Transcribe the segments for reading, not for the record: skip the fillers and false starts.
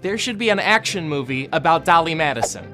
There should be an action movie about Dolly Madison.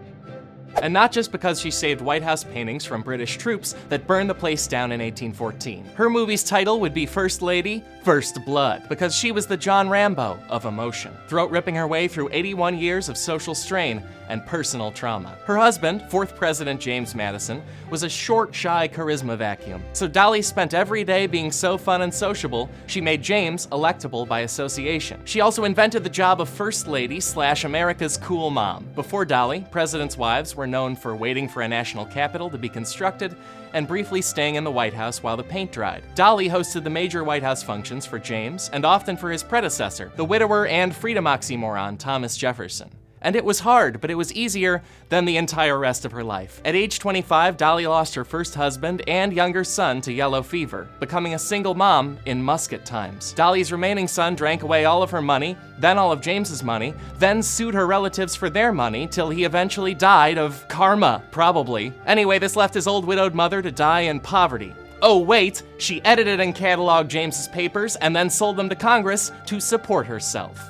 And not just because she saved White House paintings from British troops that burned the place down in 1814. Her movie's title would be First Lady, First Blood, because she was the John Rambo of emotion, throat-ripping her way through 81 years of social strain and personal trauma. Her husband, fourth President James Madison, was a short, shy charisma vacuum. So Dolly spent every day being so fun and sociable, she made James electable by association. She also invented the job of First Lady / America's cool mom. Before Dolly, presidents' wives were known for waiting for a national capital to be constructed and briefly staying in the White House while the paint dried. Dolly hosted the major White House functions for James and often for his predecessor, the widower and freedom oxymoron Thomas Jefferson. And it was hard, but it was easier than the entire rest of her life. At age 25, Dolly lost her first husband and younger son to yellow fever, becoming a single mom in musket times. Dolly's remaining son drank away all of her money, then all of James's money, then sued her relatives for their money till he eventually died of karma, probably. Anyway, this left his old widowed mother to die in poverty. Oh wait, she edited and cataloged James's papers and then sold them to Congress to support herself.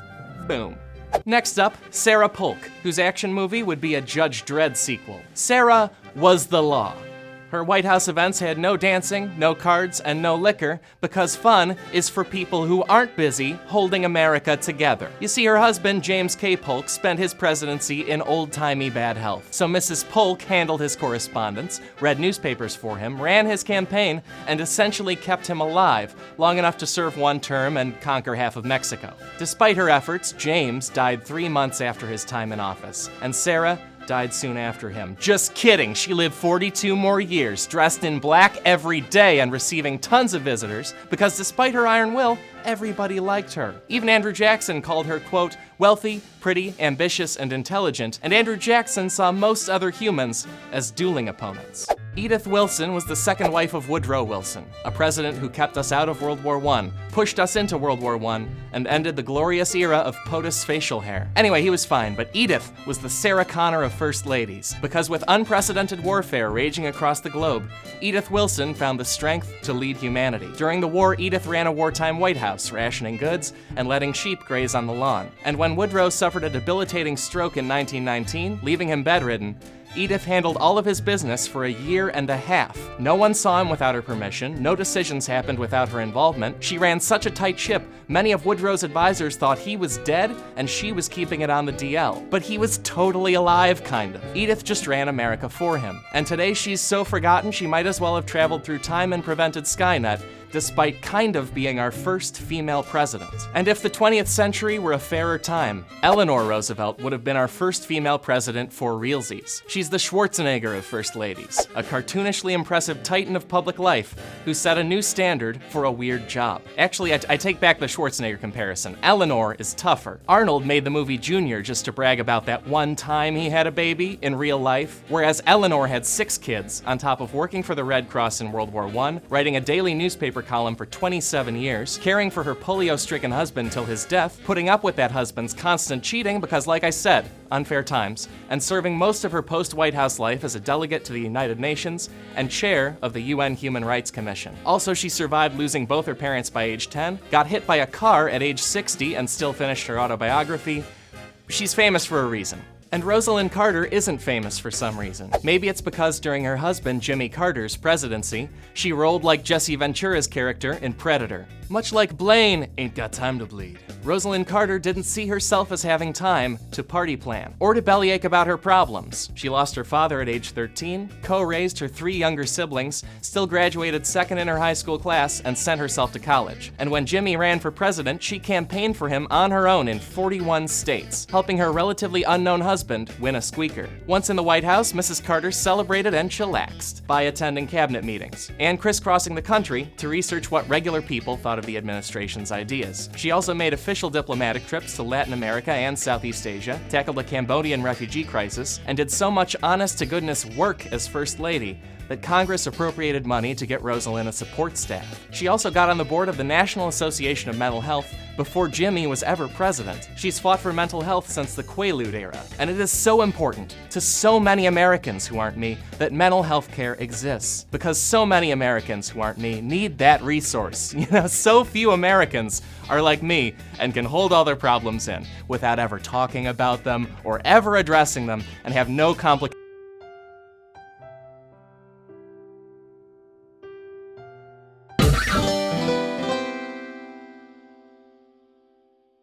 Boom. Next up, Sarah Polk, whose action movie would be a Judge Dredd sequel. Sarah was the law. Her White House events had no dancing, no cards, and no liquor, because fun is for people who aren't busy holding America together. You see, her husband, James K. Polk, spent his presidency in old-timey bad health. So Mrs. Polk handled his correspondence, read newspapers for him, ran his campaign, and essentially kept him alive, long enough to serve one term and conquer half of Mexico. Despite her efforts, James died 3 months after his time in office, and Sarah died soon after him. Just kidding, she lived 42 more years, dressed in black every day and receiving tons of visitors, because despite her iron will, everybody liked her. Even Andrew Jackson called her, quote, wealthy, pretty, ambitious, and intelligent, and Andrew Jackson saw most other humans as dueling opponents. Edith Wilson was the second wife of Woodrow Wilson, a president who kept us out of World War I, pushed us into World War I, and ended the glorious era of POTUS facial hair. Anyway, he was fine, but Edith was the Sarah Connor of first ladies, because with unprecedented warfare raging across the globe, Edith Wilson found the strength to lead humanity. During the war, Edith ran a wartime White House, rationing goods and letting sheep graze on the lawn. And when Woodrow suffered a debilitating stroke in 1919, leaving him bedridden, Edith handled all of his business for a year and a half. No one saw him without her permission, no decisions happened without her involvement. She ran such a tight ship, many of Woodrow's advisors thought he was dead and she was keeping it on the DL. But he was totally alive, kind of. Edith just ran America for him. And today she's so forgotten she might as well have traveled through time and prevented Skynet, despite kind of being our first female president. And if the 20th century were a fairer time, Eleanor Roosevelt would have been our first female president for realsies. She's the Schwarzenegger of first ladies, a cartoonishly impressive titan of public life who set a new standard for a weird job. Actually, I take back the Schwarzenegger comparison. Eleanor is tougher. Arnold made the movie Junior just to brag about that one time he had a baby in real life, whereas Eleanor had 6 kids, on top of working for the Red Cross in World War I, writing a daily newspaper column for 27 years, caring for her polio-stricken husband till his death, putting up with that husband's constant cheating because, like I said, unfair times, and serving most of her post-White House life as a delegate to the United Nations and chair of the UN Human Rights Commission. Also, she survived losing both her parents by age 10, got hit by a car at age 60 and still finished her autobiography. She's famous for a reason. And Rosalynn Carter isn't famous for some reason. Maybe it's because during her husband Jimmy Carter's presidency, she rolled like Jesse Ventura's character in Predator. Much like Blaine ain't got time to bleed, Rosalynn Carter didn't see herself as having time to party plan or to bellyache about her problems. She lost her father at age 13, co-raised her 3 younger siblings, still graduated second in her high school class, and sent herself to college. And when Jimmy ran for president, she campaigned for him on her own in 41 states, helping her relatively unknown husband win a squeaker. Once in the White House, Mrs. Carter celebrated and chillaxed by attending cabinet meetings and crisscrossing the country to research what regular people thought of the administration's ideas. She also made official diplomatic trips to Latin America and Southeast Asia, tackled the Cambodian refugee crisis, and did so much honest-to-goodness work as First Lady that Congress appropriated money to get Rosalynn a support staff. She also got on the board of the National Association of Mental Health, before Jimmy was ever president. She's fought for mental health since the Quaalude era. And it is so important to so many Americans who aren't me that mental health care exists. Because so many Americans who aren't me need that resource. You know, so few Americans are like me and can hold all their problems in without ever talking about them or ever addressing them and have no complications.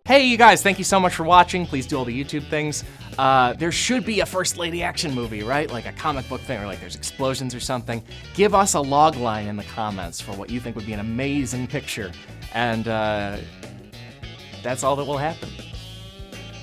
Hey, you guys, thank you so much for watching. Please do all the YouTube things. There should be a First Lady action movie, right? Like a comic book thing, or like there's explosions or something. Give us a log line in the comments for what you think would be an amazing picture. And that's all that will happen.